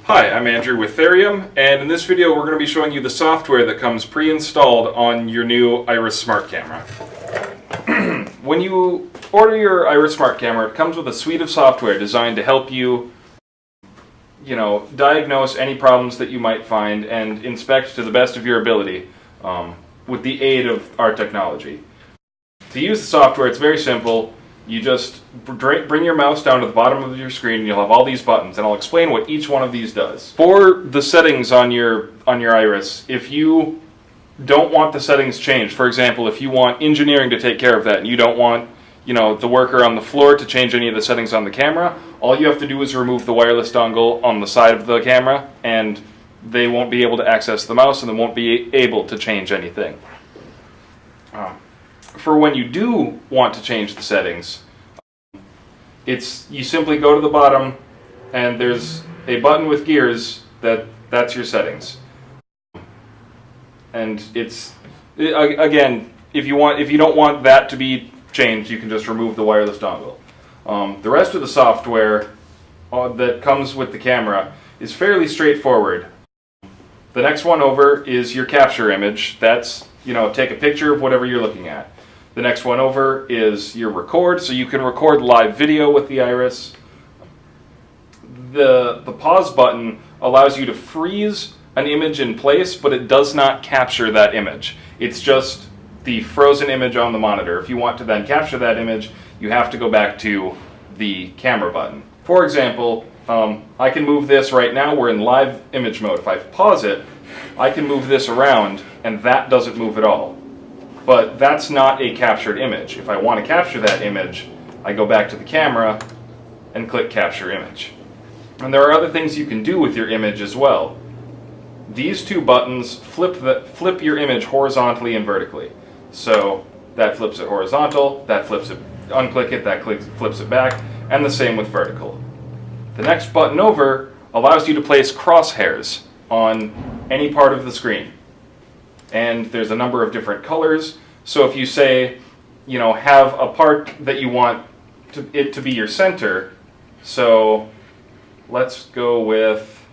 Hi, I'm Andrew with Tharium, and in this video we're going to be showing you the software that comes pre-installed on your new Iris Smart Camera. When you order your Iris Smart Camera, it comes with a suite of software designed to help you, diagnose any problems that you might find and inspect to the best of your ability with the aid of our technology. To use the software, it's very simple. You just bring your mouse down to the bottom of your screen and you'll have all these buttons, and I'll explain what each one of these does. For the settings on your Iris, if you don't want the settings changed, for example, if you want engineering to take care of that and you don't want the worker on the floor to change any of the settings on the camera, all you have to do is remove the wireless dongle on the side of the camera and they won't be able to access the mouse and they won't be able to change anything. For when you do want to change the settings, you simply go to the bottom and there's a button with gears that's your settings. And again, if you don't want that to be changed, you can just remove the wireless dongle. The rest of the software that comes with the camera is fairly straightforward. The next one over is your capture image. That's, take a picture of whatever you're looking at. The next one over is your record, so you can record live video with the Iris. The pause button allows you to freeze an image in place, but it does not capture that image. It's just the frozen image on the monitor. If you want to then capture that image, you have to go back to the camera button. For example, I can move this right now. We're in live image mode. If I pause it, I can move this around, and that doesn't move at all. But that's not a captured image. If I want to capture that image, I go back to the camera and click Capture Image. And there are other things you can do with your image as well. These two buttons flip your image horizontally and vertically. So that flips it horizontal, that flips it, unclick it, that flips it back, and the same with vertical. The next button over allows you to place crosshairs on any part of the screen. And there's a number of different colors. So if you say, have a part that you want it to be your center, so let's go with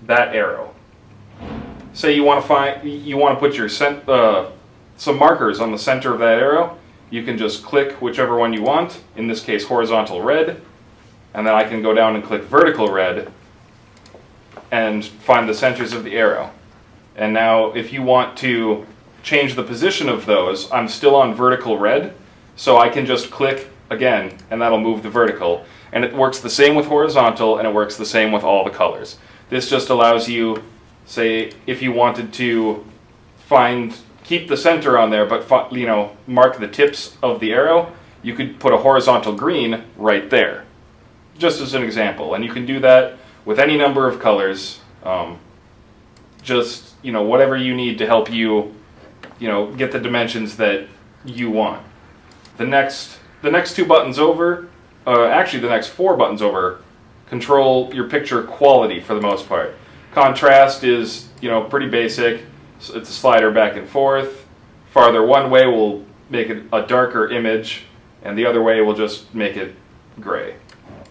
that arrow. Say you want to put your some markers on the center of that arrow. You can just click whichever one you want. In this case, horizontal red, and then I can go down and click vertical red and find the centers of the arrow. And now if you want to change the position of those, I'm still on vertical red, so I can just click again and that'll move the vertical. And it works the same with horizontal, and it works the same with all the colors. This just allows you, say, if you wanted to keep the center on there, but mark the tips of the arrow, you could put a horizontal green right there, just as an example. And you can do that with any number of colors. Just whatever you need to help you get the dimensions that you want. The next two buttons over, actually the next four buttons over, control your picture quality for the most part. Contrast is pretty basic. It's a slider back and forth. Farther one way will make it a darker image, and the other way will just make it gray.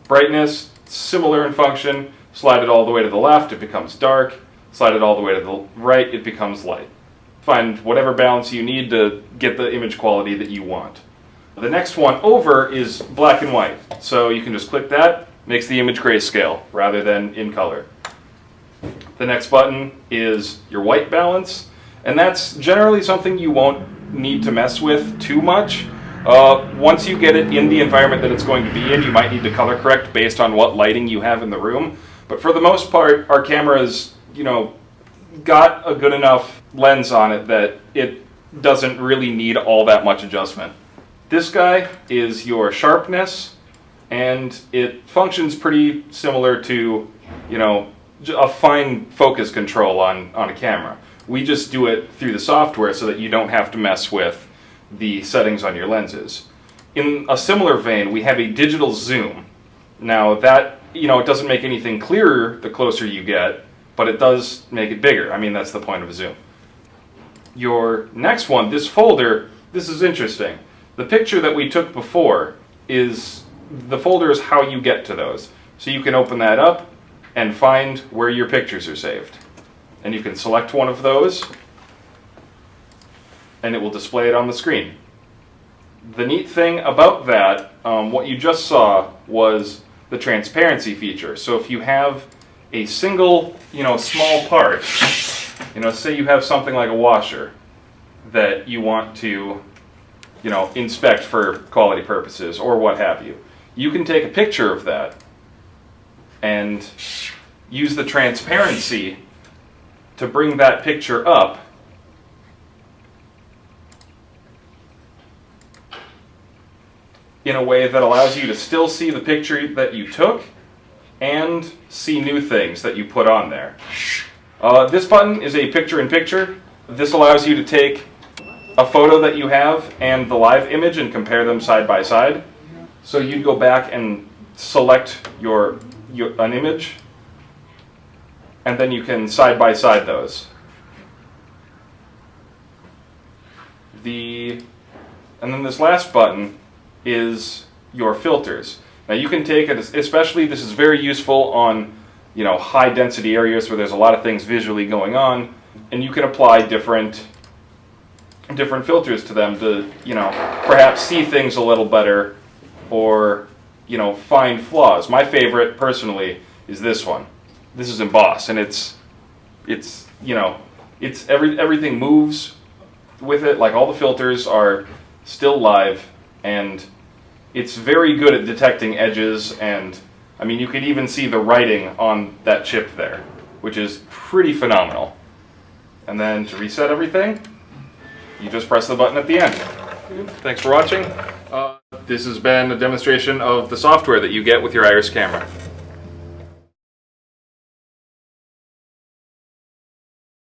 Brightness, similar in function. Slide it all the way to the left, it becomes dark. Slide it all the way to the right, it becomes light. Find whatever balance you need to get the image quality that you want. The next one over is black and white. So you can just click that, makes the image grayscale rather than in color. The next button is your white balance, and that's generally something you won't need to mess with too much. Once you get it in the environment that it's going to be in, you might need to color correct based on what lighting you have in the room. But for the most part, our cameras got a good enough lens on it that it doesn't really need all that much adjustment. This guy is your sharpness, and it functions pretty similar to, a fine focus control on a camera. We just do it through the software so that you don't have to mess with the settings on your lenses. In a similar vein, we have a digital zoom. Now that, it doesn't make anything clearer the closer you get, but it does make it bigger. I mean, that's the point of a zoom. Your next one, this folder, this is interesting. The picture that we took before the folder is how you get to those. So you can open that up, and find where your pictures are saved. And you can select one of those, and it will display it on the screen. The neat thing about that, what you just saw, was the transparency feature. So if you have a single, small part, say you have something like a washer that you want to, inspect for quality purposes or what have you, you can take a picture of that and use the transparency to bring that picture up in a way that allows you to still see the picture that you took and see new things that you put on there. This button is a picture-in-picture. This allows you to take a photo that you have and the live image and compare them side by side. So you'd go back and select an image, and then you can side by side those. And then this last button is your filters. Now you can take it, especially this is very useful on high density areas where there's a lot of things visually going on, and you can apply different filters to them to perhaps see things a little better or find flaws. My favorite personally is this one. This is emboss, and everything moves with it. Like all the filters are still live, and it's very good at detecting edges, and you could even see the writing on that chip there, which is pretty phenomenal. And then to reset everything, you just press the button at the end. Thanks for watching. This has been a demonstration of the software that you get with your Iris camera.